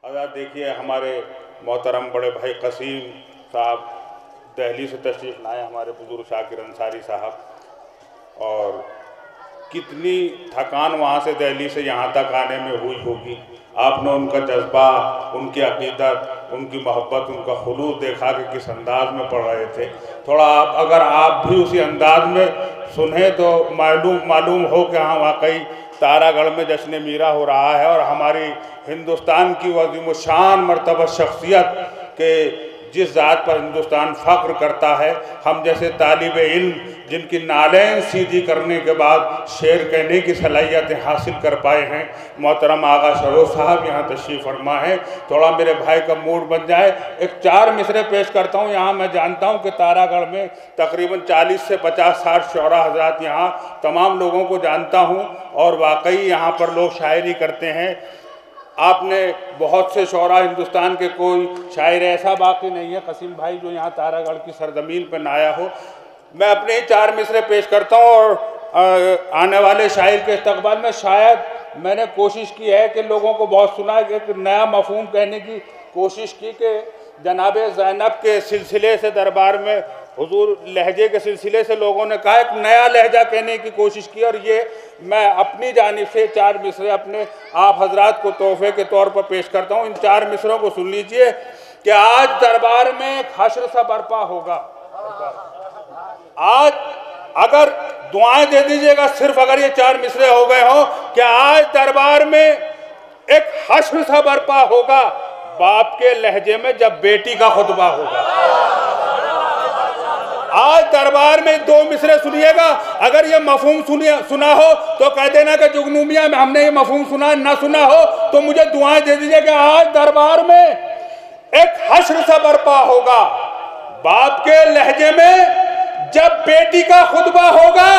आज़ाद देखिए, हमारे मोहतरम बड़े भाई कसीम साहब दिल्ली से तशरीफ़ लाए, हमारे बुज़ुर्ग शाकिर अंसारी साहब, और कितनी थकान वहाँ से दिल्ली से यहाँ तक आने में हुई होगी। आपने उनका जज्बा, उनकी अक़ीदत, उनकी मोहब्बत, उनका खुलूस देखा कि किस अंदाज में पढ़ रहे थे। थोड़ा अगर आप भी उसी अंदाज में सुने तो मालूम हो कि हाँ वाकई तारागढ़ में जश्न मीरा हो रहा है और हमारी हिंदुस्तान की वो अज़ीम शान मर्तबा शख्सियत के जिस ज़ात पर हिंदुस्तान फ़ख्र करता है, हम जैसे तालिब इल्म जिनकी नालें सीधी करने के बाद शेर कहने की सलाहियतें हासिल कर पाए हैं, मोहतरम आगा शरोफ साहब यहाँ तशरीफ़ फरमा है। थोड़ा मेरे भाई का मूड बन जाए, एक 4 मिसरे पेश करता हूँ। यहाँ मैं जानता हूँ कि तारागढ़ में तकरीबन 40 से 50-60 शौरा हज़रात, यहाँ तमाम लोगों को जानता हूँ और वाकई यहाँ पर लोग शायरी करते हैं। आपने बहुत से शौरा, हिंदुस्तान के कोई शायर ऐसा बाकी नहीं है कसीम भाई जो यहाँ तारागढ़ की सरजमीन पर ना आया हो। मैं अपने ही 4 मिसरे पेश करता हूँ और आने वाले शायर के इस्तकबाल में शायद मैंने कोशिश की है कि लोगों को बहुत सुना है कि एक नया मफहूम कहने की कोशिश की कि जनाब ज़ैनब के सिलसिले से दरबार में हुजूर लहजे के सिलसिले से लोगों ने कहा एक नया लहजा कहने की कोशिश की, और ये मैं अपनी जानिब से 4 मिसरे अपने आप हजरात को तोहफे के तौर पर पेश करता हूँ। इन 4 मिसरों को सुन लीजिए कि आज दरबार में हश्र सा बर्पा होगा। आज अगर दुआएं दे दीजिएगा सिर्फ अगर ये 4 मिसरे हो गए हों कि आज दरबार में एक हश्र सा बर्पा होगा, बाप के लहजे में जब बेटी का खुतबा होगा। आज दरबार में 2 मिसरे सुनिएगा, अगर ये मफहूम सुना हो तो कह देना कि जुगनू मियां में हमने ये मफहूम सुना, ना सुना हो तो मुझे दुआएं दे दीजिए कि आज दरबार में एक हश्र सा बर्पा होगा, बाप के लहजे में जब बेटी का खुतबा होगा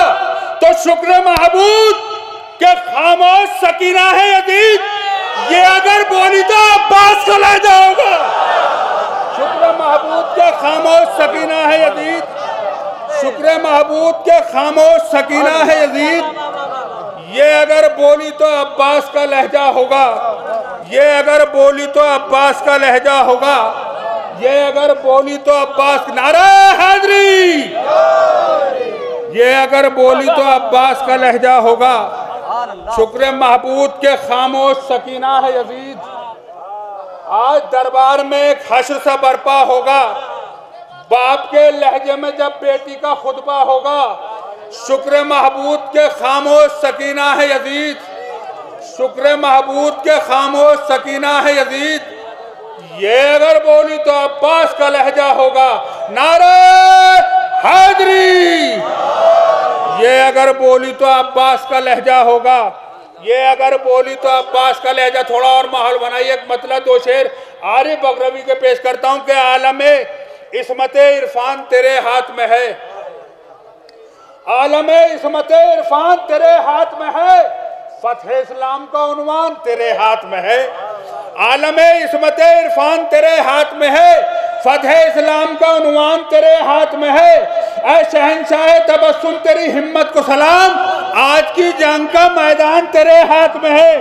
तो शुक्र महबूद के खामोश सकीना है यदीद, ये अगर बोली तो अब्बास का लहजा होगा। शुक्र महबूद के खामोश सकीना है यदीद, शुक्र महबूद के खामोश सकीना है यजीद, ये अगर बोली तो अब्बास का लहजा होगा, ये अगर बोली तो अब्बास का लहजा होगा, ये अगर बोली तो अब्बास, नारा हैदरी, ये अगर बोली तो अब्बास का लहजा होगा। शुक्र महबूद के खामोश सकीना है यजीद, आज दरबार में एक हश्र सा बर्पा होगा, बाप के लहजे में जब बेटी का खुतबा होगा। शुक्र महबूद के खामोश सकीना है यजीद, शुक्र महबूद के खामोश सकीना है यजीद, ये अगर बोली तो अब्बास का लहजा होगा। नारे हैदरी, ये अगर बोली तो अब्बास का लहजा होगा, ये अगर बोली तो अब्बास का लहजा। थोड़ा और माहौल बनाइए, एक मतलब 2 शेर आरिफ बगरवी के पेश करता हूँ कि आलमे इस्मते इरफान तेरे हाथ में है, आलमे इस्मते इरफान तेरे हाथ में है, फतह इस्लाम का उन्वान तेरे हाथ में है। आलमे इस्मते इरफान तेरे हाथ में है, फतह इस्लाम का उन्वान तेरे हाथ में है। ऐ शहंशाह तबस्सुम तेरी हिम्मत को सलाम, आज की जंग का मैदान तेरे हाथ में है।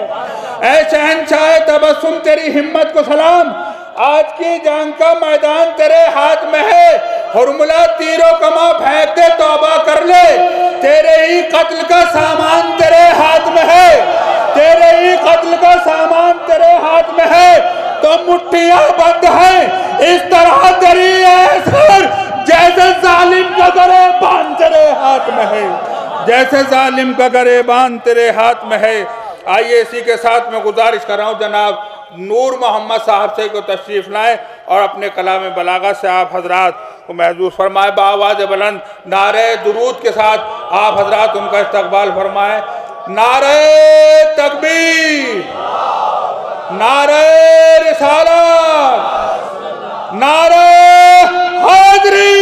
ऐ शहंशाह तबस्सुम तेरी हिम्मत को सलाम, आज की जंग का मैदान तेरे हाथ में है। हुर्मुला तीरों कमा फेंक दे तौबा कर ले, तेरे ही कत्ल का सामान तेरे हाथ में है, तेरे ही कत्ल का सामान तेरे हाथ में है। तो मुट्ठियां बंद है इस तरह तेरी ऐसर, जैसे जालिम का गरेबान तेरे हाथ में है, जैसे जालिम का गरेबान तेरे हाथ में है। आइए इसी के साथ मैं गुजारिश कर रहा हूँ जनाब नूर मोहम्मद साहब से को तशरीफ़ लाएँ और अपने कलाम बलागा से आप हजरात को महजूज फरमाए। बाआवाज़ बुलंद नारे दुरूद के साथ आप हजरात उनका इस्तकबाल फरमाएँ। नारे तकबीर, नारे रिसालत, नारे हैदरी।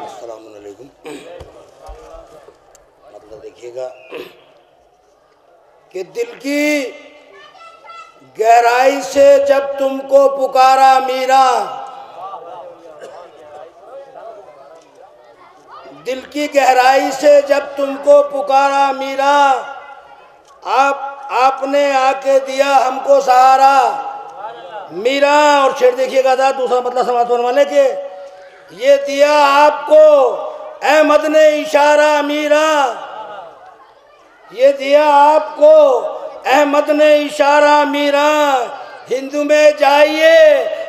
अस्सलाम वालेकुम। मतलब देखिएगा कि दिल की गहराई से जब तुमको पुकारा मीरा, दिल की गहराई से जब तुमको पुकारा मीरा, आपने आके दिया हमको सहारा मीरा। और शेर देखिएगा था दूसरा मतलब समाज होने वाले के, ये दिया आपको अहमद ने इशारा मीरा, ये दिया आपको अहमद ने इशारा मीरा, हिंदू में जाइए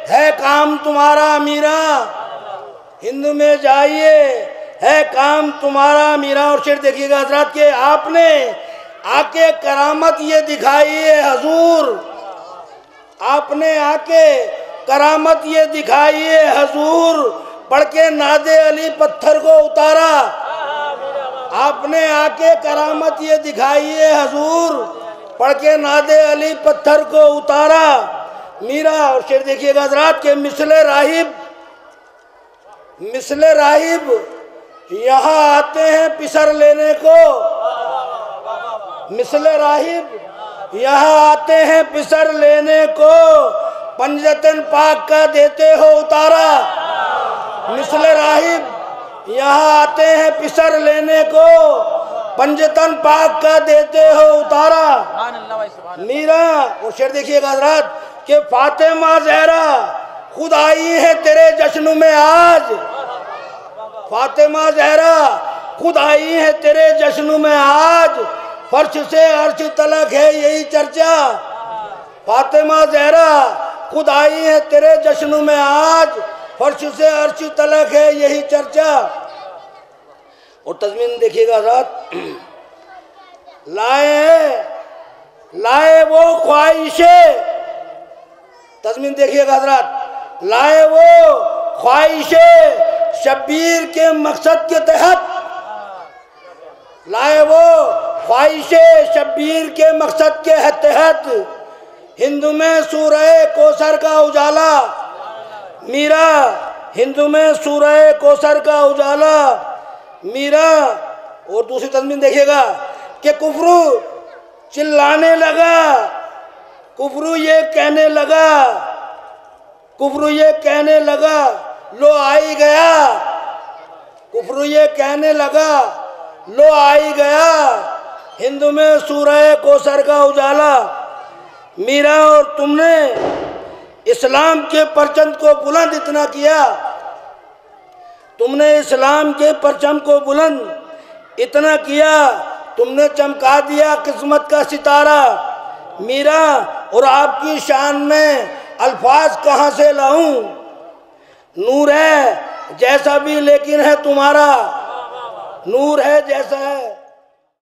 है काम तुम्हारा मीरा, हिंदू में जाइए है काम तुम्हारा मीरा। और शेर देखिएगा हजरात के, आपने आके करामत ये दिखाई है हजूर, आपने आके करामत ये दिखाई है हजूर, पढ़ के नादे अली पत्थर को उतारा, आपने आके करामत ये दिखाई है हजूर, पढ़ के नादे अली पत्थर को उतारा मीरा। और शेर देखिएगा हजरात के, मिसले राहिब यहाँ आते हैं पिसर लेने को, मिसले राहिब यहाँ आते हैं पिसर लेने को, पंजतन पाक का देते हो उतारा, मिसले राहिब यहाँ आते हैं पिसर लेने को, पंजतन पाक का देते हो उतारा मीरा। और शेर देखिएगा हजरात कि फातिमा ज़हरा खुद आई है तेरे जश्न में आज, फातिमा ज़हरा खुद आई है तेरे जश्न में आज, फर्श से अर्श तलक है यही चर्चा, फातिमा ज़हरा खुद आई है तेरे जश्न में आज, फर्श से अर्श तलक है यही चर्चा। और तज़मीन देखिएगा साथ, लाए वो ख्वाहिशें, तज़मीन देखिएगा हजरात, लाए वो ख्वाहिशें शब्बीर के मकसद के तहत, लाए वो ख्वाहिशें शब्बीर के मकसद के तहत, हिंदू में सूरह कौसर का उजाला मीरा, हिंदू में सूरह कौसर का उजाला मीरा। और दूसरी तज़मीन देखिएगा कि कुफ्रू चिल्लाने लगा, कुफ्रू ये कहने लगा, कुफ्रू ये कहने लगा लो आई गया, कुफ्रू ये कहने लगा लो आई गया, हिंदू में सूरह कौसर का उजाला मीरा। और तुमने इस्लाम के परचम को बुलंद इतना किया, तुमने इस्लाम के परचम को बुलंद इतना किया, तुमने चमका दिया किस्मत का सितारा मीरा। और आपकी शान में अल्फाज कहाँ से लाऊं, नूर है जैसा भी लेकिन है तुम्हारा, नूर है जैसा है